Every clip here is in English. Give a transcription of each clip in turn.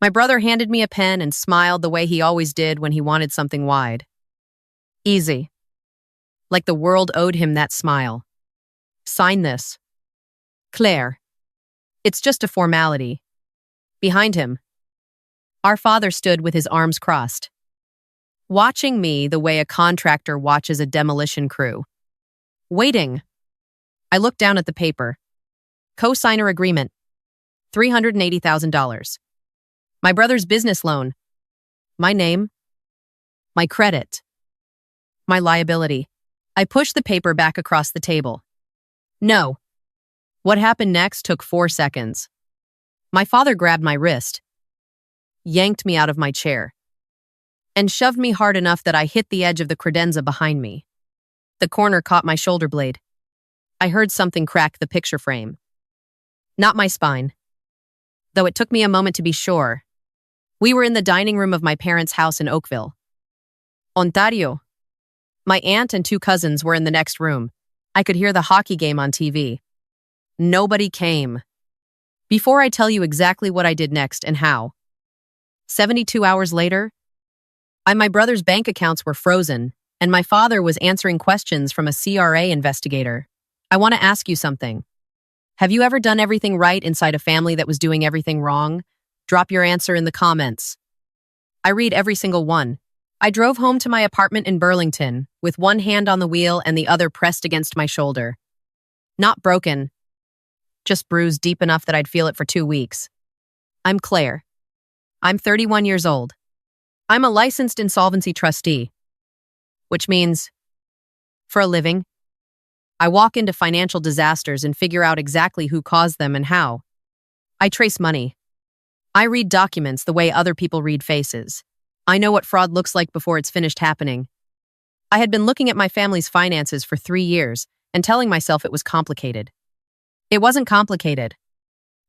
My brother handed me a pen and smiled the way he always did when he wanted something wide. Easy. Like the world owed him that smile. Sign this. Claire. It's just a formality. Behind him, our father stood with his arms crossed, watching me the way a contractor watches a demolition crew. Waiting. I looked down at the paper. Co-signer agreement. $380,000. My brother's business loan. My name. My credit. My liability. I pushed the paper back across the table. No. What happened next took 4 seconds. My father grabbed my wrist, yanked me out of my chair, and shoved me hard enough that I hit the edge of the credenza behind me. The corner caught my shoulder blade. I heard something crack the picture frame. Not my spine, though it took me a moment to be sure. We were in the dining room of my parents' house in Oakville, Ontario. My aunt and 2 cousins were in the next room. I could hear the hockey game on TV. Nobody came. Before I tell you exactly what I did next and how, 72 hours later, my brother's bank accounts were frozen, and my father was answering questions from a CRA investigator. I want to ask you something. Have you ever done everything right inside a family that was doing everything wrong? Drop your answer in the comments. I read every single one. I drove home to my apartment in Burlington, with one hand on the wheel and the other pressed against my shoulder. Not broken, just bruised deep enough that I'd feel it for 2 weeks. I'm Claire. I'm 31 years old. I'm a licensed insolvency trustee, which means, for a living, I walk into financial disasters and figure out exactly who caused them and how. I trace money. I read documents the way other people read faces. I know what fraud looks like before it's finished happening. I had been looking at my family's finances for 3 years and telling myself it was complicated. It wasn't complicated.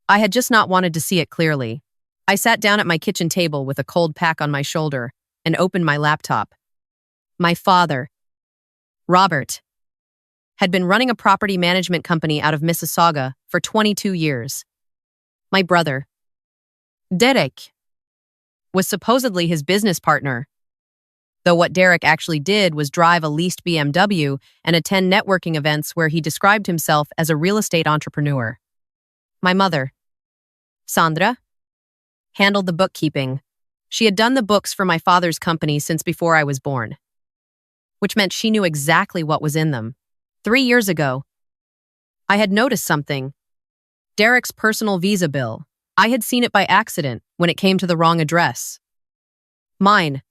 I had just not wanted to see it clearly. I sat down at my kitchen table with a cold pack on my shoulder and opened my laptop. My father, Robert, had been running a property management company out of Mississauga for 22 years. My brother, Derek, was supposedly his business partner, though what Derek actually did was drive a leased BMW and attend networking events where he described himself as a real estate entrepreneur. My mother, Sandra, handled the bookkeeping. She had done the books for my father's company since before I was born, which meant she knew exactly what was in them. 3 years ago, I had noticed something. Derek's personal visa bill. I had seen it by accident when it came to the wrong address. Mine.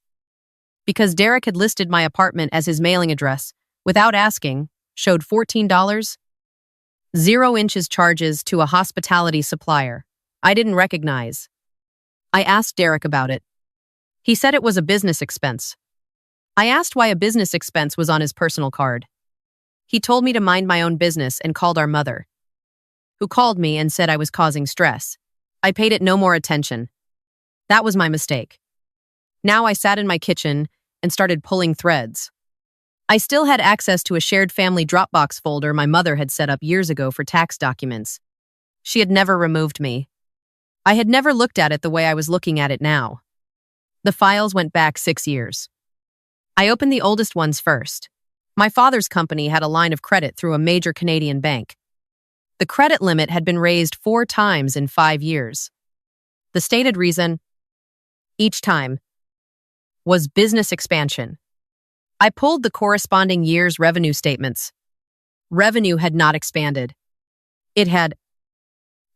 Because Derek had listed my apartment as his mailing address, without asking, showed $14, 0 inches charges to a hospitality supplier I didn't recognize. I asked Derek about it. He said it was a business expense. I asked why a business expense was on his personal card. He told me to mind my own business and called our mother, who called me and said I was causing stress. I paid it no more attention. That was my mistake. Now I sat in my kitchen and started pulling threads. I still had access to a shared family Dropbox folder my mother had set up years ago for tax documents. She had never removed me. I had never looked at it the way I was looking at it now. The files went back 6 years. I opened the oldest ones first. My father's company had a line of credit through a major Canadian bank. The credit limit had been raised 4 times in 5 years. The stated reason, each time, was business expansion. I pulled the corresponding year's revenue statements. Revenue had not expanded. It had,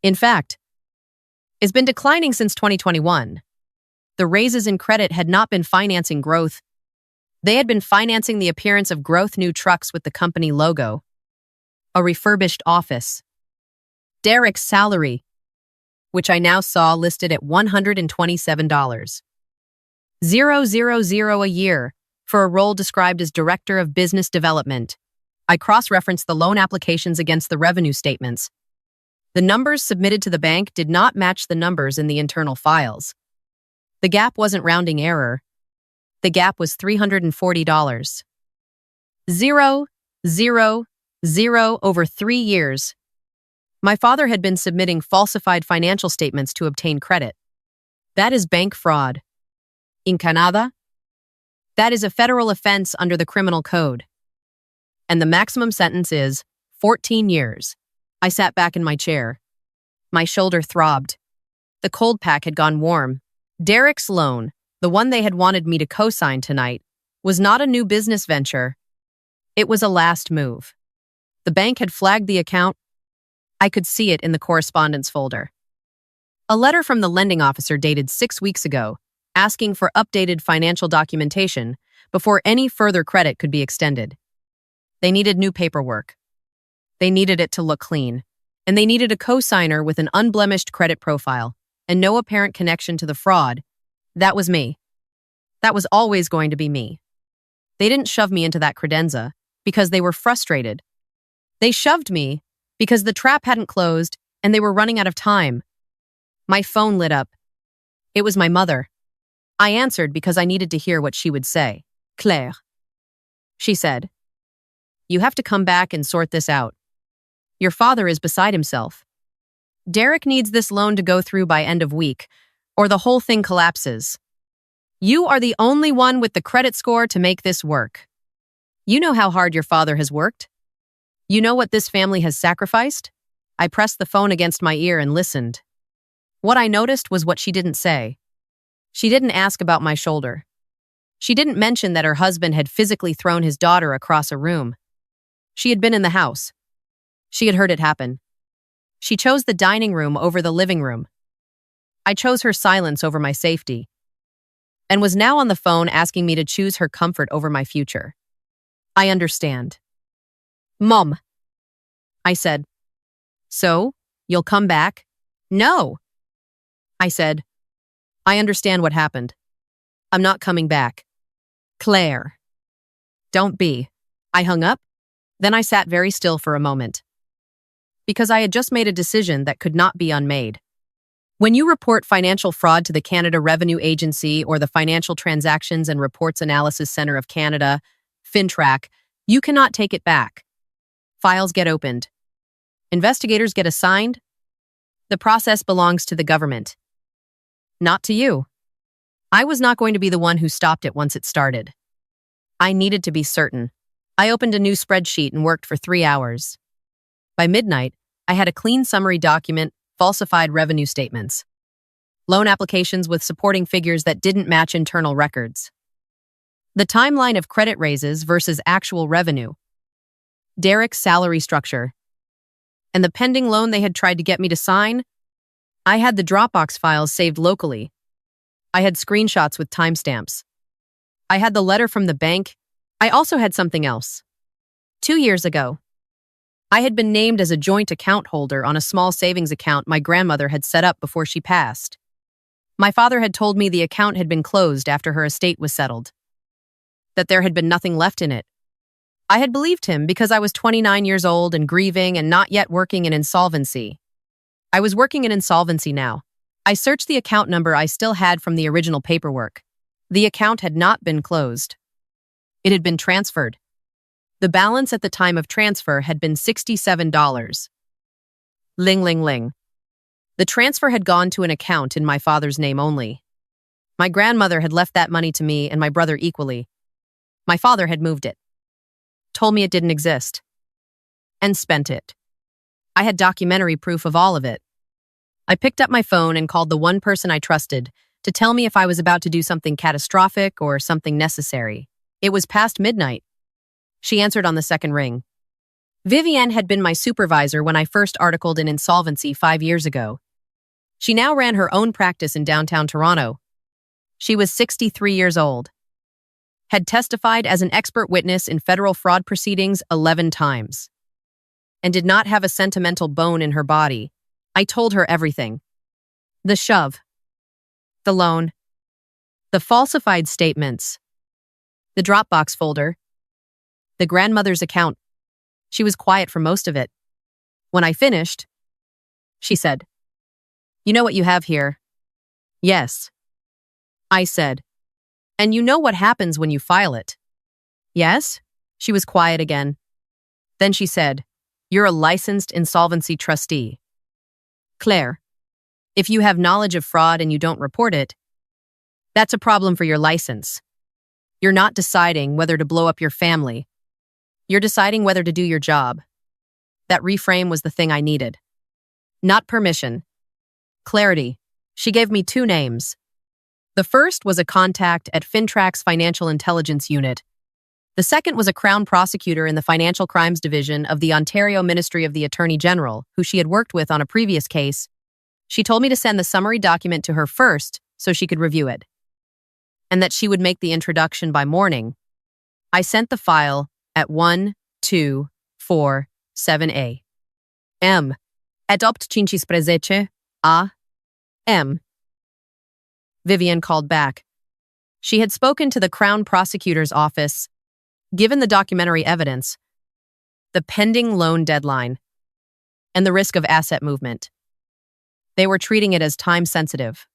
in fact, has been declining since 2021. The raises in credit had not been financing growth. They had been financing the appearance of growth new trucks with the company logo, a refurbished office, Derek's salary, which I now saw listed at $127. 000 a year for a role described as Director of Business Development. I cross-referenced the loan applications against the revenue statements. The numbers submitted to the bank did not match the numbers in the internal files. The gap wasn't rounding error. The gap was $340. 000 over 3 years. My father had been submitting falsified financial statements to obtain credit. That is bank fraud. In Canada, that is a federal offense under the criminal code. And the maximum sentence is 14 years. I sat back in my chair. My shoulder throbbed. The cold pack had gone warm. Derek's loan, the one they had wanted me to co-sign tonight, was not a new business venture. It was a last move. The bank had flagged the account. I could see it in the correspondence folder. A letter from the lending officer dated 6 weeks ago, asking for updated financial documentation before any further credit could be extended. They needed new paperwork. They needed it to look clean. And they needed a co-signer with an unblemished credit profile and no apparent connection to the fraud. That was me. That was always going to be me. They didn't shove me into that credenza because they were frustrated. They shoved me because the trap hadn't closed and they were running out of time. My phone lit up. It was my mother. I answered because I needed to hear what she would say. Claire. She said, "You have to come back and sort this out. Your father is beside himself. Derek needs this loan to go through by end of week, or the whole thing collapses. You are the only one with the credit score to make this work. You know how hard your father has worked? You know what this family has sacrificed?" I pressed the phone against my ear and listened. What I noticed was what she didn't say. She didn't ask about my shoulder. She didn't mention that her husband had physically thrown his daughter across a room. She had been in the house. She had heard it happen. She chose the dining room over the living room. I chose her silence over my safety, and was now on the phone asking me to choose her comfort over my future. I understand. Mom, I said. So, you'll come back? No. I said, I understand what happened. I'm not coming back. Claire. Don't be. I hung up. Then I sat very still for a moment. Because I had just made a decision that could not be unmade. When you report financial fraud to the Canada Revenue Agency or the Financial Transactions and Reports Analysis Centre of Canada, FinTrack, you cannot take it back. Files get opened. Investigators get assigned. The process belongs to the government. Not to you. I was not going to be the one who stopped it once it started. I needed to be certain. I opened a new spreadsheet and worked for 3 hours. By midnight, I had a clean summary document, falsified revenue statements, loan applications with supporting figures that didn't match internal records, the timeline of credit raises versus actual revenue, Derek's salary structure, and the pending loan they had tried to get me to sign. I had the Dropbox files saved locally. I had screenshots with timestamps. I had the letter from the bank. I also had something else. 2 years ago, I had been named as a joint account holder on a small savings account my grandmother had set up before she passed. My father had told me the account had been closed after her estate was settled, that there had been nothing left in it. I had believed him because I was 29 years old and grieving and not yet working in insolvency. I was working in insolvency now. I searched the account number I still had from the original paperwork. The account had not been closed. It had been transferred. The balance at the time of transfer had been $67. Ling, ling, ling. The transfer had gone to an account in my father's name only. My grandmother had left that money to me and my brother equally. My father had moved it, told me it didn't exist, and spent it. I had documentary proof of all of it. I picked up my phone and called the one person I trusted to tell me if I was about to do something catastrophic or something necessary. It was past midnight. She answered on the second ring. Vivienne had been my supervisor when I first articled in insolvency 5 years ago. She now ran her own practice in downtown Toronto. She was 63 years old. Had testified as an expert witness in federal fraud proceedings 11 times. And did not have a sentimental bone in her body. I told her everything. The shove. The loan. The falsified statements. The Dropbox folder. The grandmother's account. She was quiet for most of it. When I finished, she said, "You know what you have here?" "Yes." I said, "And you know what happens when you file it?" "Yes." She was quiet again. Then she said, "You're a licensed insolvency trustee." "Claire, If you have knowledge of fraud and you don't report it, that's a problem for your license. You're not deciding whether to blow up your family. You're deciding whether to do your job. That reframe was the thing I needed. Not permission. Clarity. She gave me 2 names. The first was a contact at Fintrack's Financial Intelligence Unit. The second was a Crown prosecutor in the Financial Crimes Division of the Ontario Ministry of the Attorney General, who she had worked with on a previous case. She told me to send the summary document to her first so she could review it, and that she would make the introduction by morning. I sent the file at 1247 a.m. Adopt cinci sprezece a.m. Vivian called back. She had spoken to the Crown Prosecutor's office, given the documentary evidence, the pending loan deadline, and the risk of asset movement. They were treating it as time-sensitive.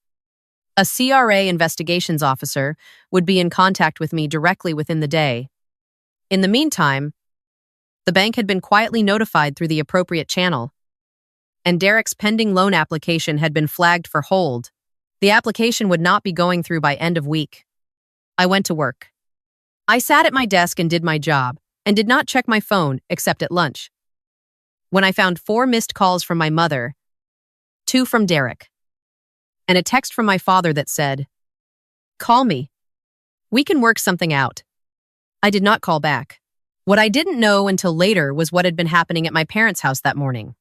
A CRA investigations officer would be in contact with me directly within the day. In the meantime, the bank had been quietly notified through the appropriate channel, and Derek's pending loan application had been flagged for hold. The application would not be going through by end of week. I went to work. I sat at my desk and did my job, and did not check my phone except at lunch, when I found 4 missed calls from my mother, 2 from Derek, and a text from my father that said, "Call me. We can work something out." I did not call back. What I didn't know until later was what had been happening at my parents' house that morning.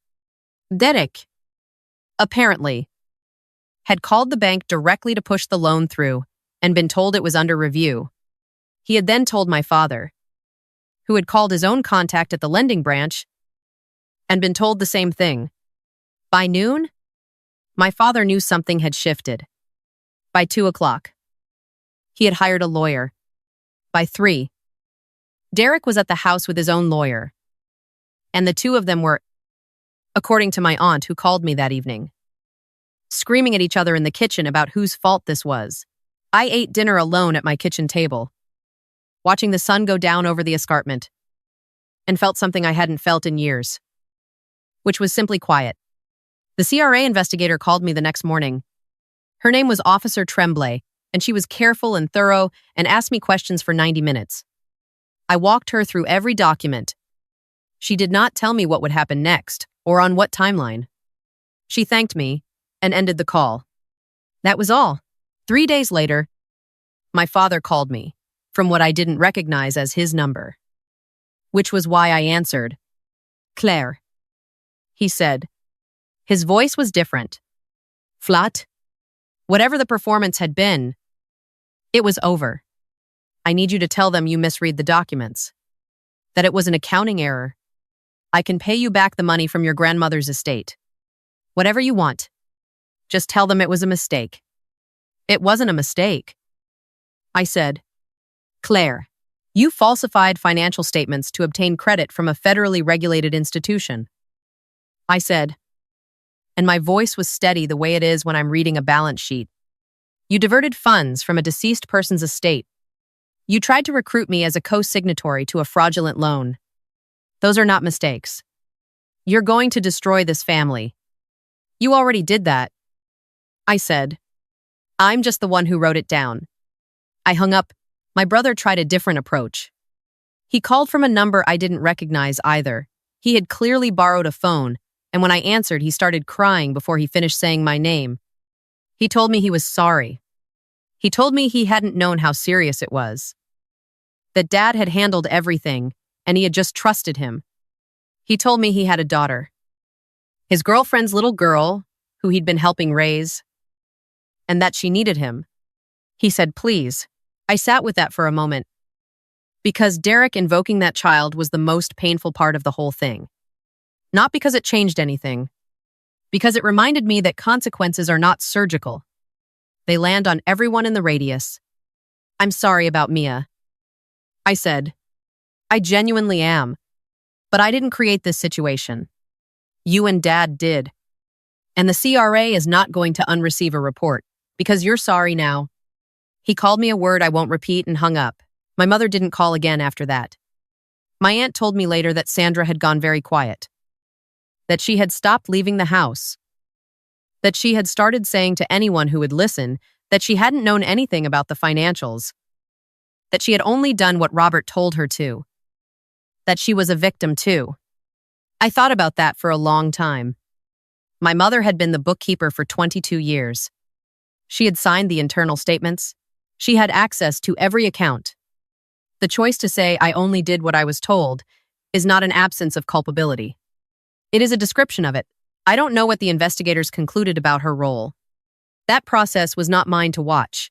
Derek, apparently, had called the bank directly to push the loan through and been told it was under review. He had then told my father, who had called his own contact at the lending branch, and been told the same thing. By noon, my father knew something had shifted. By 2 o'clock, he had hired a lawyer. By 3, Derek was at the house with his own lawyer, and the 2 of them were, according to my aunt who called me that evening, screaming at each other in the kitchen about whose fault this was. I ate dinner alone at my kitchen table, watching the sun go down over the escarpment, and felt something I hadn't felt in years, which was simply quiet. The CRA investigator called me the next morning. Her name was Officer Tremblay, and she was careful and thorough and asked me questions for 90 minutes. I walked her through every document. She did not tell me what would happen next or on what timeline. She thanked me and ended the call. That was all. 3 days later, my father called me from what I didn't recognize as his number, which was why I answered. "Claire," he said. His voice was different. Flat. Whatever the performance had been, it was over. I need you to tell them you misread the documents, that it was an accounting error. I can pay you back the money from your grandmother's estate. Whatever you want. Just tell them it was a mistake. It wasn't a mistake. I said, "Claire, you falsified financial statements to obtain credit from a federally regulated institution." I said, and my voice was steady the way it is when I'm reading a balance sheet. "You diverted funds from a deceased person's estate. You tried to recruit me as a co-signatory to a fraudulent loan. Those are not mistakes. You're going to destroy this family. You already did that." I said, "I'm just the one who wrote it down." I hung up. My brother tried a different approach. He called from a number I didn't recognize either. He had clearly borrowed a phone, and when I answered, he started crying before he finished saying my name. He told me he was sorry. He told me he hadn't known how serious it was. That Dad had handled everything, and he had just trusted him. He told me he had a daughter. His girlfriend's little girl, who he'd been helping raise, and that she needed him. He said, "Please." I sat with that for a moment, because Derek invoking that child was the most painful part of the whole thing. Not because it changed anything, because it reminded me that consequences are not surgical. They land on everyone in the radius. "I'm sorry about Mia." I said, "I genuinely am, but I didn't create this situation. You and Dad did. And the CRA is not going to unreceive a report, because you're sorry now." He called me a word I won't repeat and hung up. My mother didn't call again after that. My aunt told me later that Sandra had gone very quiet, that she had stopped leaving the house, that she had started saying to anyone who would listen that she hadn't known anything about the financials, that she had only done what Robert told her to, that she was a victim too. I thought about that for a long time. My mother had been the bookkeeper for 22 years. She had signed the internal statements. She had access to every account. The choice to say, "I only did what I was told," is not an absence of culpability. It is a description of it. I don't know what the investigators concluded about her role. That process was not mine to watch.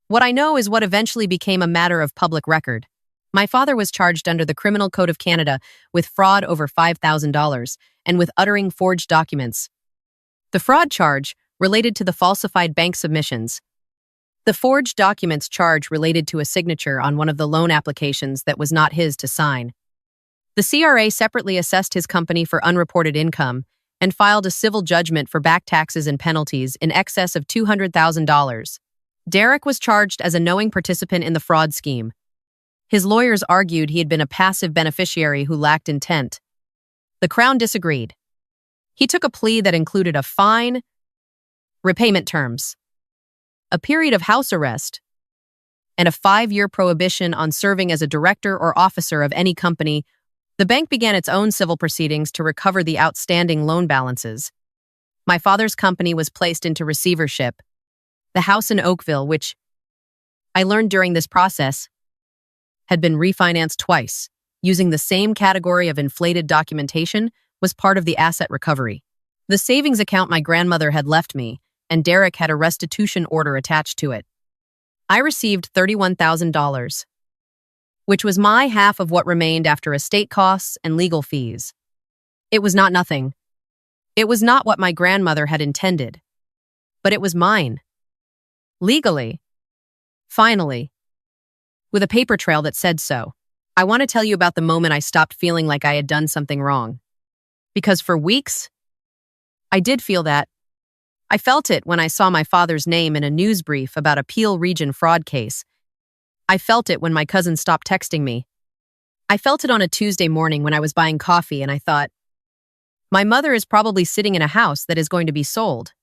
What I know is what eventually became a matter of public record. My father was charged under the Criminal Code of Canada with fraud over $5,000 and with uttering forged documents. The fraud charge related to the falsified bank submissions. The forged documents charge related to a signature on one of the loan applications that was not his to sign. The CRA separately assessed his company for unreported income and filed a civil judgment for back taxes and penalties in excess of $200,000. Derek was charged as a knowing participant in the fraud scheme. His lawyers argued he had been a passive beneficiary who lacked intent. The Crown disagreed. He took a plea that included a fine, repayment terms, a period of house arrest, and a 5-year prohibition on serving as a director or officer of any company. The bank began its own civil proceedings to recover the outstanding loan balances. My father's company was placed into receivership. The house in Oakville, which I learned during this process, had been refinanced twice, using the same category of inflated documentation, was part of the asset recovery. The savings account my grandmother had left me, and Derek had a restitution order attached to it. I received $31,000, which was my half of what remained after estate costs and legal fees. It was not nothing. It was not what my grandmother had intended, but it was mine. Legally. Finally. With a paper trail that said so. I want to tell you about the moment I stopped feeling like I had done something wrong. Because for weeks, I did feel that. I felt it when I saw my father's name in a news brief about a Peel Region fraud case. I felt it when my cousin stopped texting me. I felt it on a Tuesday morning when I was buying coffee and I thought, my mother is probably sitting in a house that is going to be sold.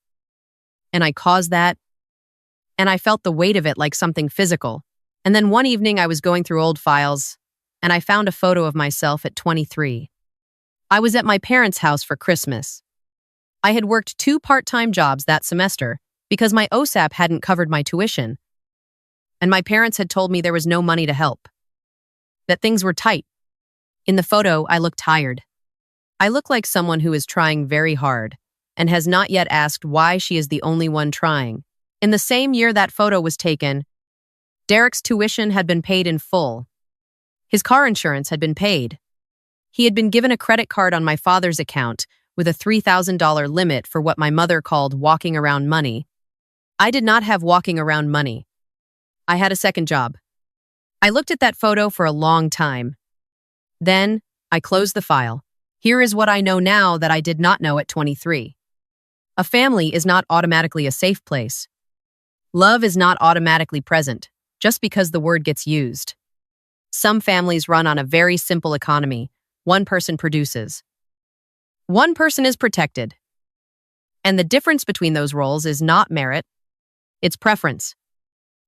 And I caused that. And I felt the weight of it like something physical. And then one evening I was going through old files and I found a photo of myself at 23. I was at my parents' house for Christmas. I had worked 2 part-time jobs that semester because my OSAP hadn't covered my tuition. And my parents had told me there was no money to help. That things were tight. In the photo, I looked tired. I look like someone who is trying very hard and has not yet asked why she is the only one trying. In the same year that photo was taken, Derek's tuition had been paid in full. His car insurance had been paid. He had been given a credit card on my father's account with a $3,000 limit for what my mother called walking around money. I did not have walking around money. I had a second job. I looked at that photo for a long time. Then, I closed the file. Here is what I know now that I did not know at 23. A family is not automatically a safe place. Love is not automatically present, just because the word gets used. Some families run on a very simple economy. One person produces. One person is protected. And the difference between those roles is not merit, it's preference.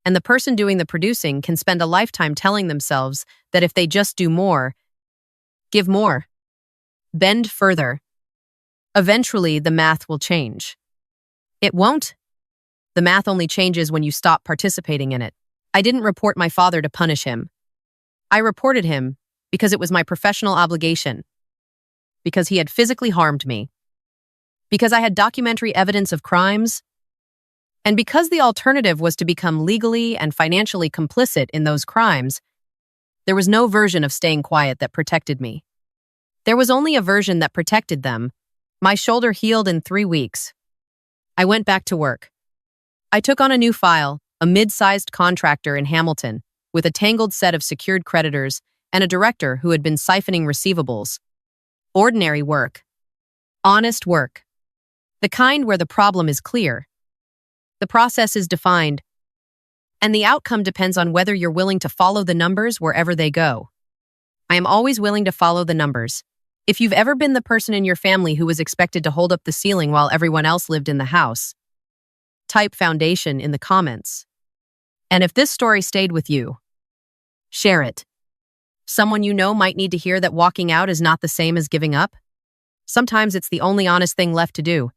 And the person doing the producing can spend a lifetime telling themselves that if they just do more, give more, bend further, eventually the math will change. It won't. The math only changes when you stop participating in it. I didn't report my father to punish him. I reported him because it was my professional obligation, because he had physically harmed me, because I had documentary evidence of crimes, and because the alternative was to become legally and financially complicit in those crimes. There was no version of staying quiet that protected me. There was only a version that protected them. My shoulder healed in 3 weeks. I went back to work. I took on a new file, a mid-sized contractor in Hamilton, with a tangled set of secured creditors and a director who had been siphoning receivables. Ordinary work. Honest work. The kind where the problem is clear. The process is defined. And the outcome depends on whether you're willing to follow the numbers wherever they go. I am always willing to follow the numbers. If you've ever been the person in your family who was expected to hold up the ceiling while everyone else lived in the house, type foundation in the comments. And if this story stayed with you, share it. Someone you know might need to hear that walking out is not the same as giving up. Sometimes it's the only honest thing left to do.